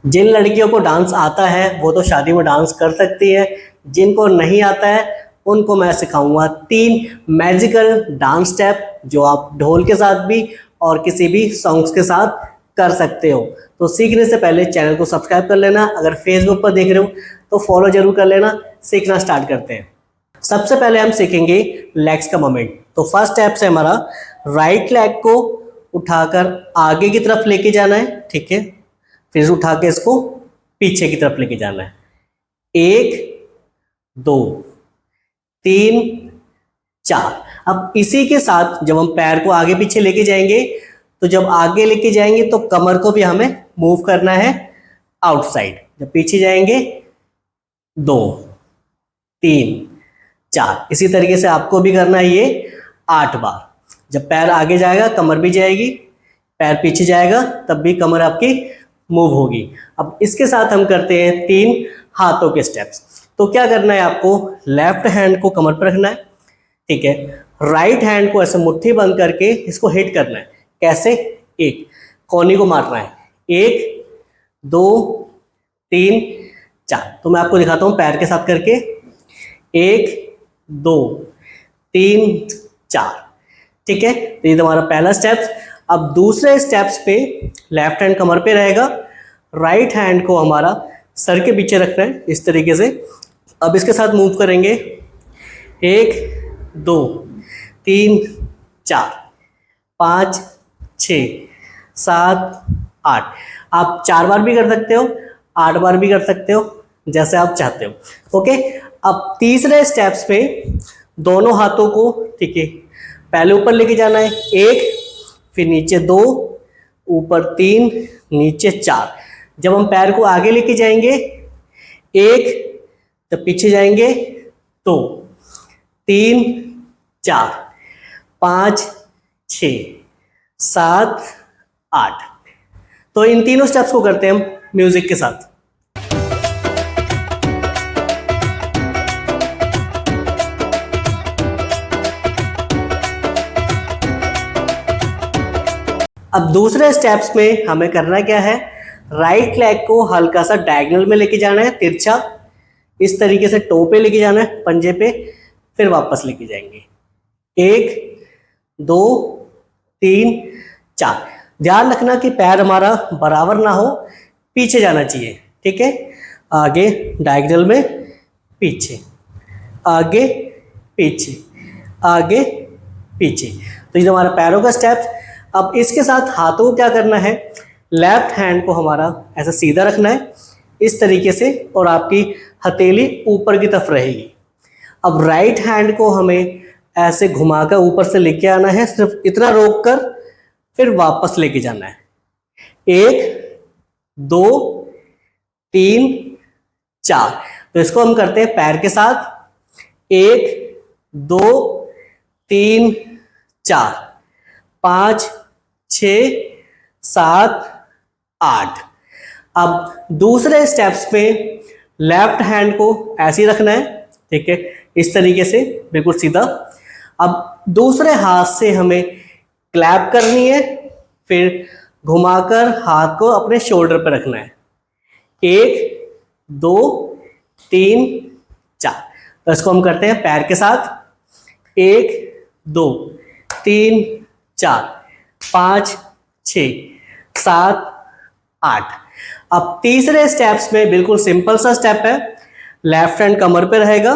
जिन लड़कियों को डांस आता है वो तो शादी में डांस कर सकती है, जिनको नहीं आता है उनको मैं सिखाऊंगा 3 मैजिकल डांस स्टेप जो आप ढोल के साथ भी और किसी भी सॉन्ग्स के साथ कर सकते हो। तो सीखने से पहले चैनल को सब्सक्राइब कर लेना, अगर फेसबुक पर देख रहे हो तो फॉलो जरूर कर लेना। सीखना स्टार्ट करते हैं। सबसे पहले हम सीखेंगे लेग्स का मूवमेंट। तो फर्स्ट स्टेप से हमारा राइट लेग को उठाकर आगे की तरफ लेके जाना है, ठीक है। फिर उठा के इसको पीछे की तरफ लेके जाना है। 1 2 3 4। अब इसी के साथ जब हम पैर को आगे पीछे लेके जाएंगे तो जब आगे लेके जाएंगे तो कमर को भी हमें मूव करना है आउटसाइड। जब पीछे जाएंगे 2 3 4। इसी तरीके से आपको भी करना है ये 8 बार। जब पैर आगे जाएगा कमर भी जाएगी, पैर पीछे जाएगा तब भी कमर आपकी मूव होगी। अब इसके साथ हम करते हैं 3 हाथों के स्टेप्स। तो क्या करना है, आपको लेफ्ट हैंड को कमर पर रखना है, ठीक है। राइट हैंड को ऐसे मुट्ठी बंद करके इसको हिट करना है। कैसे? एक कोहनी को मारना है। 1 2 3 4। तो मैं आपको दिखाता हूं पैर के साथ करके। 1 2 3 4, ठीक है। तो ये हमारा पहला स्टेप्स। अब दूसरे स्टेप्स पे लेफ्ट हैंड कमर पे रहेगा, राइट हैंड को हमारा सर के पीछे रखना है इस तरीके से। अब इसके साथ मूव करेंगे 1 2 3 4 5 6 7 8। आप 4 बार भी कर सकते हो, 8 बार भी कर सकते हो, जैसे आप चाहते हो। ओके। अब तीसरे स्टेप्स पे दोनों हाथों को, ठीक है, पहले ऊपर लेके जाना है 1, फिर नीचे 2, ऊपर 3, नीचे 4। जब हम पैर को आगे लेके जाएंगे 1, तब पीछे जाएंगे 2 3 4 5 6 7 8। तो इन तीनों स्टेप्स को करते हैं हम म्यूजिक के साथ। अब दूसरे स्टेप्स में हमें करना क्या है, राइट लेग को हल्का सा डायगोनल में लेके जाना है, तिरछा इस तरीके से टो पे लेके जाना है, पंजे पे, फिर वापस लेके जाएंगे 1 2 3 4। ध्यान रखना कि पैर हमारा बराबर ना हो, पीछे जाना चाहिए, ठीक है। आगे डायगोनल में, पीछे, आगे पीछे, आगे पीछे। तो ये हमारा पैरों का स्टेप। अब इसके साथ हाथों को क्या करना है, लेफ्ट हैंड को हमारा ऐसा सीधा रखना है इस तरीके से और आपकी हथेली ऊपर की तरफ रहेगी। अब राइट हैंड को हमें ऐसे घुमाकर ऊपर से लेके आना है, सिर्फ इतना रोक कर फिर वापस लेके जाना है। 1 2 3 4। तो इसको हम करते हैं पैर के साथ। 1 2 3 4 5 6 7 8। अब दूसरे स्टेप्स पे लेफ्ट हैंड को ऐसे ही रखना है, ठीक है, इस तरीके से बिल्कुल सीधा। अब दूसरे हाथ से हमें क्लैप करनी है, फिर घुमाकर हाथ को अपने शोल्डर पर रखना है। 1 2 3 4। तो इसको हम करते हैं पैर के साथ। 1 2 3 4 5 6 7 8। अब तीसरे स्टेप्स में बिल्कुल सिंपल सा स्टेप है, लेफ्ट हैंड कमर पे रहेगा,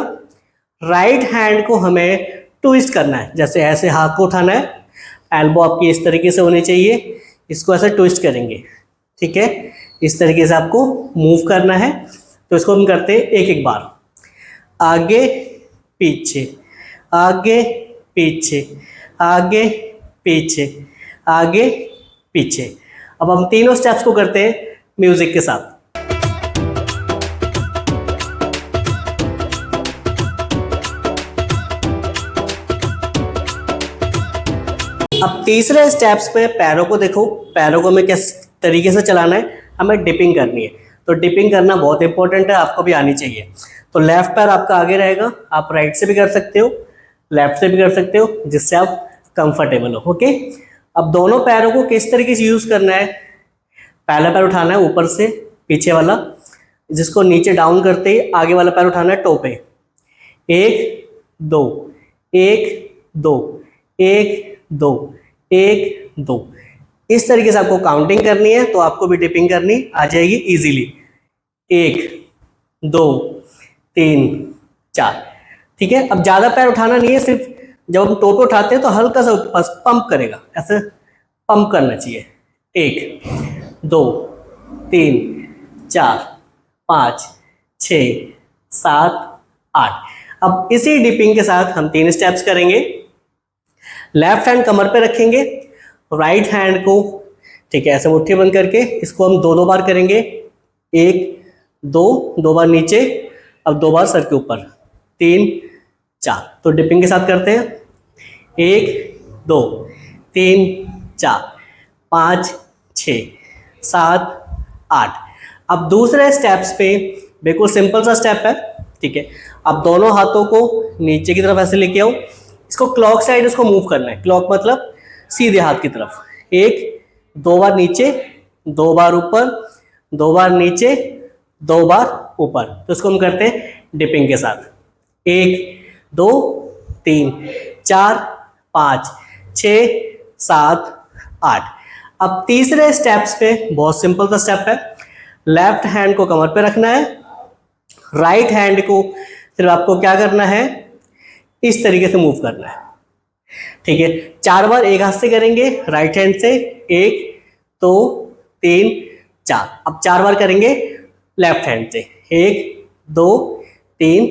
राइट हैंड को हमें ट्विस्ट करना है, जैसे ऐसे हाथ को उठाना है, एल्बो आपकी इस तरीके से होनी चाहिए, इसको ऐसे ट्विस्ट करेंगे, ठीक है। इस तरीके से आपको मूव करना है। तो इसको हम करते हैं एक एक बार। आगे पीछे, आगे पीछे, आगे पीछे, आगे पीछे। अब हम तीनों स्टेप्स को करते हैं म्यूजिक के साथ। अब तीसरे स्टेप्स पे पैरों को देखो, पैरों को हमें किस तरीके से चलाना है, हमें डिपिंग करनी है। तो डिपिंग करना बहुत इंपॉर्टेंट है, आपको भी आनी चाहिए। तो लेफ्ट पैर आपका आगे रहेगा, आप राइट से भी कर सकते हो, लेफ्ट से भी कर सकते हो, जिससे आप कंफर्टेबल हो। ओके। अब दोनों पैरों को किस तरीके से यूज करना है, पहला पैर उठाना है ऊपर से, पीछे वाला, जिसको नीचे डाउन करते ही आगे वाला पैर उठाना है टो पे। 1 2 1 2 1 2 1 2। इस तरीके से आपको काउंटिंग करनी है, तो आपको भी डिपिंग करनी आ जाएगी इजीली। 1 2 3 4। ठीक है, अब ज्यादा पैर उठाना नहीं है, सिर्फ जब हम टो पे उठाते हैं तो हल्का सा बस पंप करेगा, ऐसे पंप करना चाहिए। 1 2 3 4 5 6 7 8। अब इसी डिपिंग के साथ हम 3 स्टेप्स करेंगे। लेफ्ट हैंड कमर पे रखेंगे, राइट हैंड को, ठीक है, ऐसे मुट्ठी बंद करके इसको हम दो बार करेंगे। 1 2 बार नीचे, अब 2 बार सर के ऊपर, 3 4। तो डिपिंग के साथ करते हैं। 1 2 3 4 5 6 7 8। अब दूसरे स्टेप्स पे बिल्कुल सिंपल सा स्टेप है, ठीक है। अब दोनों हाथों को नीचे की तरफ ऐसे लेके आओ, इसको क्लॉक साइड इसको मूव करना है। क्लॉक मतलब सीधे हाथ की तरफ। 1 2 बार नीचे, 2 बार ऊपर, 2 बार नीचे, 2 बार ऊपर। तो इसको हम करते हैं डिपिंग के साथ। 1 2 3 4 5 6 7 8। अब तीसरे स्टेप्स पे बहुत सिंपल सा स्टेप है। लेफ्ट हैंड को कमर पे रखना है, राइट हैंड को सिर्फ आपको क्या करना है, इस तरीके से मूव करना है। ठीक है, 4 बार एक हाथ से करेंगे राइट हैंड से। 1 2 3 4। अब 4 बार करेंगे लेफ्ट हैंड से। 1 2 3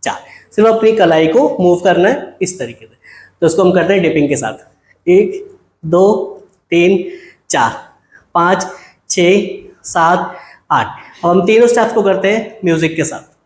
4। सिर्फ अपनी कलाई को मूव करना है इस तरीके से। तो इसको हम करते हैं डिपिंग के साथ। 1 2 3 4 5 6 7 8। अब हम तीनों स्टेप्स को करते हैं म्यूजिक के साथ।